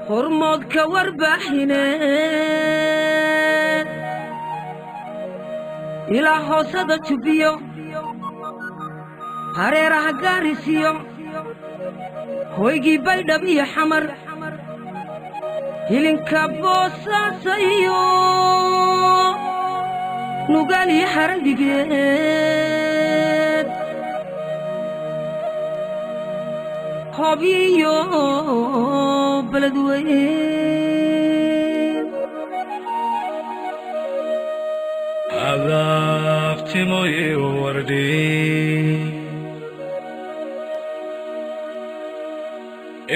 hormood ka warbaaxine ilaa hoosada jubiyo hareeraha gaarisiyo hoygii baydhab iyo xamar hilinka boosaaso iyo nugaal iyo xaradhigeed hoobiyo beledweyne adaabtimoye wardhi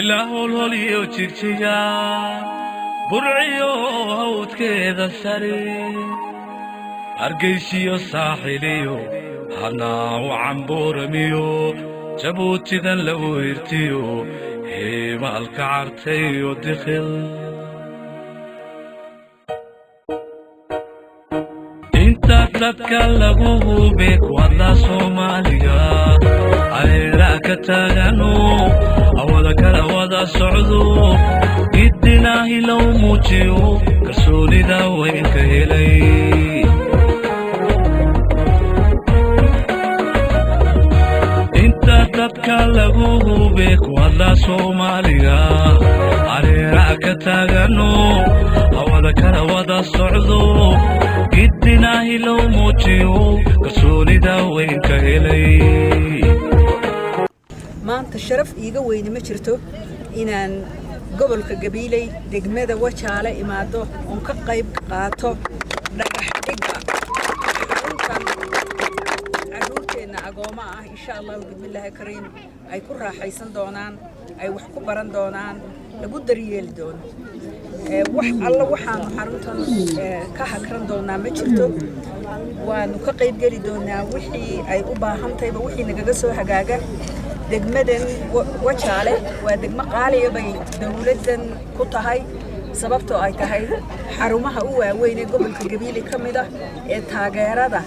ilaa holholiyo jigjiga burciyo hawdkeeda sare hargaysiyo saaxiliyo hanaaw cambuuramiyo jabuutidan lagu hirtiyo heemaalka cartayo dikhil intaas dadka lagu hube kuwadla soomaaliga areeraa ka taagano awada kala wada socdo idinaahi low muujiyo kalsoonida weynka helay dadka lagu hube kuwadla soomaaliga areeraa ka taagano awada kala wada socdo idinaahi low muujiyo kalsoonida weynka helay maanta sharaf iiga weyni ma jirto inaan gobolka Gabiley degmada Wajaale imaado oo ka qayb qaato dhagax dhigga caruurteena agooma ah insha Allah billahi kariim ay ku raaxaysan doonaan ay wax ku baran doonaan lagu daryeeli doono wax alla waxaan xaruntan ka hakran doonaa ma jirto waanu ka qayb gali doonaa wixii ay u baahan tahay wixii nagaga soo hagaaga degmadan Wajaale waa degmo qaaliya bay dawladdan ku tahay sababtoo ay tahay xarumaha u waaweyn ee gobolka Gabiley kamid ah ee taageerada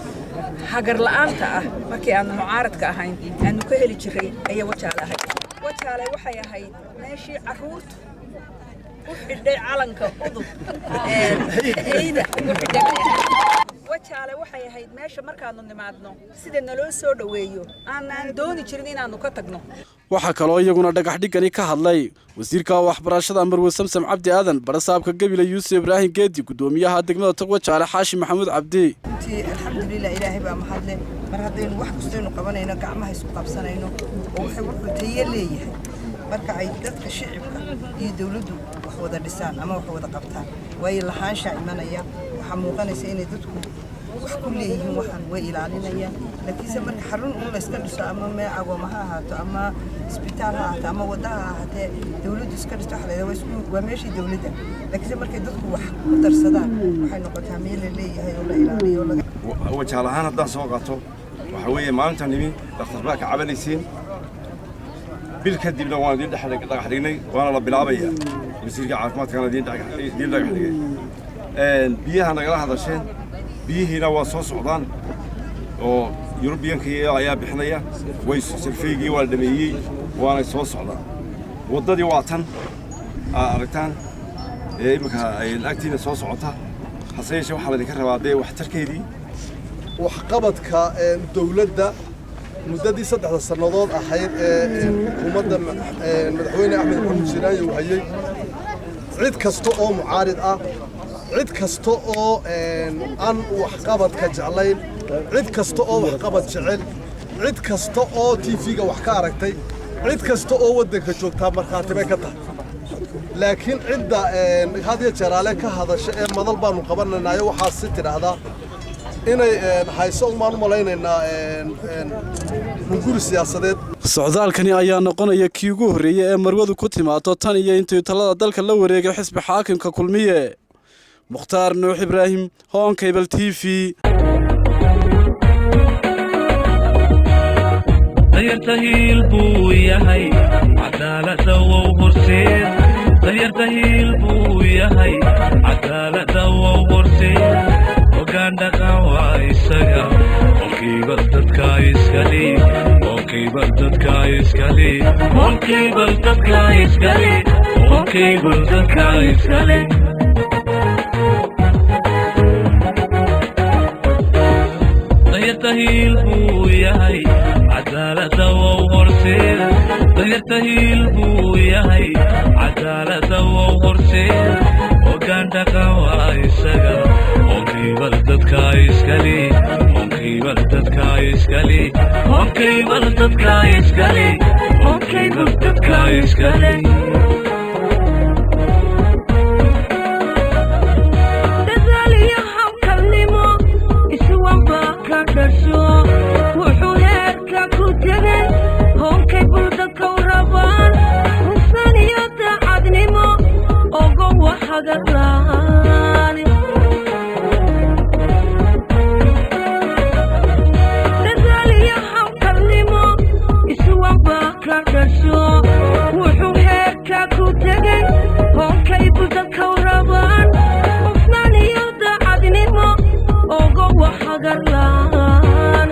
hagar la'aanta ah markii aan mucaaradka ahayn aanu ka heli jiray ayaa Wajaale ahayd Wajaale waxay ahayd meeshii caruurtu u xidhay calanka udub ciida Wajaale waxay ahayd meesha markaanu nimaadno sida naloo soo dhaweeyo aan dooni jirin inaanu ka tagno waxa kale oo iyaguna dhagax dhigani ka hadlay wasiirka waxbarashada Marwe Samsam Cabdi Aadan barasaabka Gabiley Yuusuf Ibrahim Geedi gudoomiyaha degmada Wajaale Xaashi Maxamuud Cabdi alxamdulillah ilaahay baa mahadle mar haddaynu wax kastaynu qabanayno gacmaha isku qabsanayno oo wuxuu tayo leeyahay marka ay dadka shicibka iyo dawladdu wax wada dhisaan ama wax wada qabtaan way lahaansha imanaya waxa muuqanaysa inay dadku wax ku leeyihiin waxaan way ilaalinayaan laakiin marka xarun uu la iska dhiso ama agoomaha ahaato ama isbitaal ha ahaato ama wada ha ahaatee dawladdu iska dhisto waa meeshii dawladda laakiin marka dadku wax ku darsadaan waxay noqotaa meel la leeyahay oo la ilaaliyo Wajaale ahaan haddaan soo qaato waxa weeye maalinta nimi dhakhtar baa ka cabanaysiin bil kadibna waan idin dhagax dhignay waana la bilaabayaa wasiirka caafimaadkana idin dhagax dhigay biyaha nagala hadasheen biyihiina waa soo socdaan oo Yurubiyaanka ayaa bixinaya way sirfeygii waa dhameeyay waana soo socdaan wadadii waa tan aragtaan imika ay agtiina soo socota haseeshe waxa la idinka rabaa waxtarkeedii waxqabadka dawladda muddadii 3 sanadood ahayd xukuumadda madaxweyne Axmed Maxamed Siiraayo uu hayay cid kasta oo mucaarid ah cid kasta oo aan waxqabadka jeclayn cid kasta oo waxqabad jecel cid kasta oo TV-ga wax ka aragtay cid kasta oo wadanka joogta marxaatibe ka tahay laakiin cidda hadiya jaraale ka hadasha ee madal baanu qabanaynayo waxa si tiraahdaa inay hayso maan malaynayna guri siyaasadeed socdaalkani ayaa noqonaya kii ugu horeeyay ee marwadu ku timaado tan iyo intii talada dalka la wareegay xisbi xaakimka kulmiye Mukhtaar Nuux Ibraahim Hon Cable TV dayartahil buu yahay cadaalada wuu horseed dayartahil buu yahay cadaalada iskale honkable dadka iskale honkable dadka iskale dayartahil buu yahay cadaalada wow horseed dayartahil buu yahay cadaalada wow horseed hoggaan dhaqan waa isaga honkable dadka iskale honkable dadka iskale honkable dadka iskale honkable dadka iskale wuxuu heerka ku tegay honkable dadka u rabaan hufan iyo daacadnimo ogo waxagadlaan dadaal iyo hawlkarnimo iswanba ka dhasho wuxuu heerka ku tegay honkable dadka u rabaan hufan iyo daacadnimo ogo waxagadlaan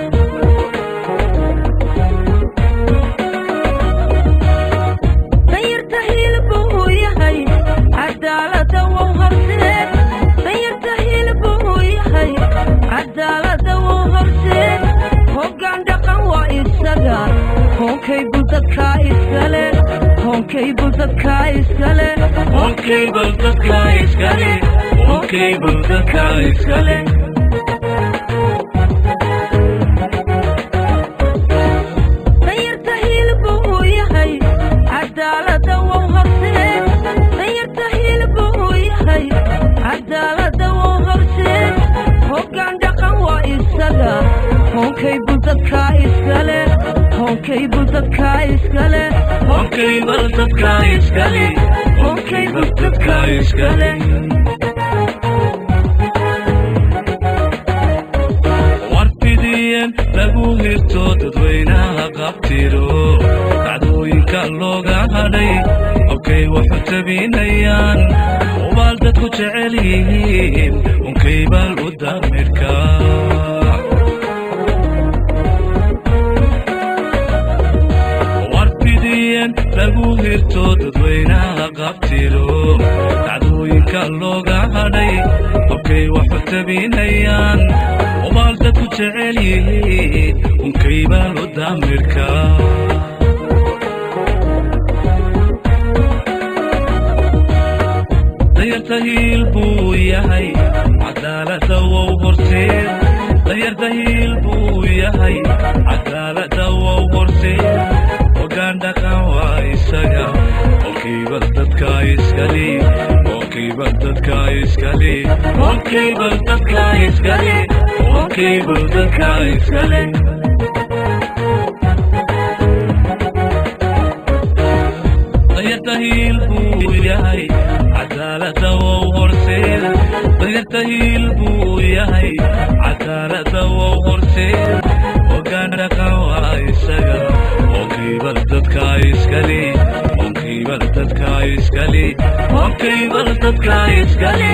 dayartahil buu yahay cadaalada wow horseed dayartahil buu yahay cadaalada wow horseed hoggaan dhaqan waa isaga honkable dadka iskale honkable dadka iskale honkable dadka iskale honkable dadka iskale dayartahil buu yahay cadaalada wow horseed dayartahil buu yahay cadaalada wow horseed hoggaan dhaqan waa isaga honkable dadka iskale honkable dadka iskale honkable dadka iskale honkable dadka iskale warfidiyeen lagu hirto dadweynaha qabtiro dacdooyinka looga hadhay hobkay waxu tabinayaan ubaal dadku jecel yihiin honkable u damirka warfidiyeen lagu hirto dadweynaha qabtiro dacdooyinka looga hadhay hobkay waxu tabinayaan ubaal dadku jecel yihiin honkable u damirka dayartahil buu yahay cadaalada wow horseed dayartahil buu yahay cadaalada wow horseed hoggaan dhaqan waa isaga honkable dadka iskale honkable dadka iskale honkable dadka iskale honkable dadka iskale dayartahil buu yahay cadaalada wow horseed dayartahil buu yahay cadaalada wow horseed hoggaan dhaqan waa isaga honkable dadka iskale honkable dadka iskale honkable dadka iskale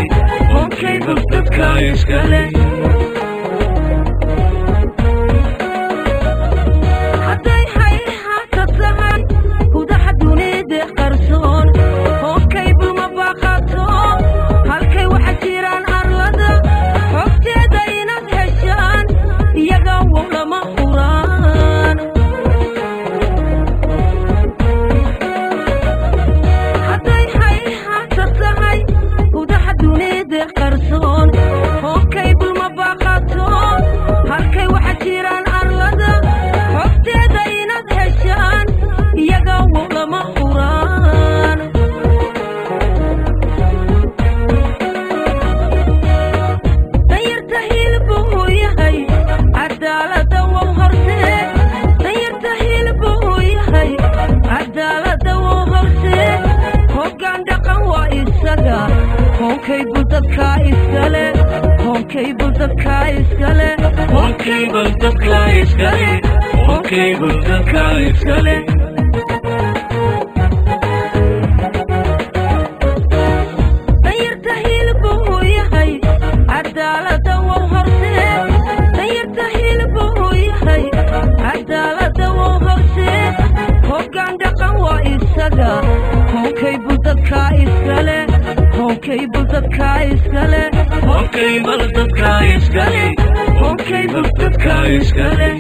honkable dadka iskale hadday hayhaata tahay gudaha dunida qarsoon honkable ma baaqato halkay waxa jiraan arlada xogteeda inaad heshaan iyaga wow lama huraan hadday hayhaata tahay gudaha dunida qarsoon honkable ma baaqato halkay waxa jiraan arlada xogteeda inaad heshaan iyaga wow lama huraan dayartahil buu yahay cadaalada wow horseed dayartahil buu yahay cadaalada wow horseed hoggaan dhaqan waa isaga honkable dadka iskale honkable dadka iskale honkable dadka iskale honkable dadka iskale dayartahil buu yahay cadaalada wow horseed dayartahil buu yahay cadaalada wow horseed cable dadka iskale cable dadka iskale cable dadka iskale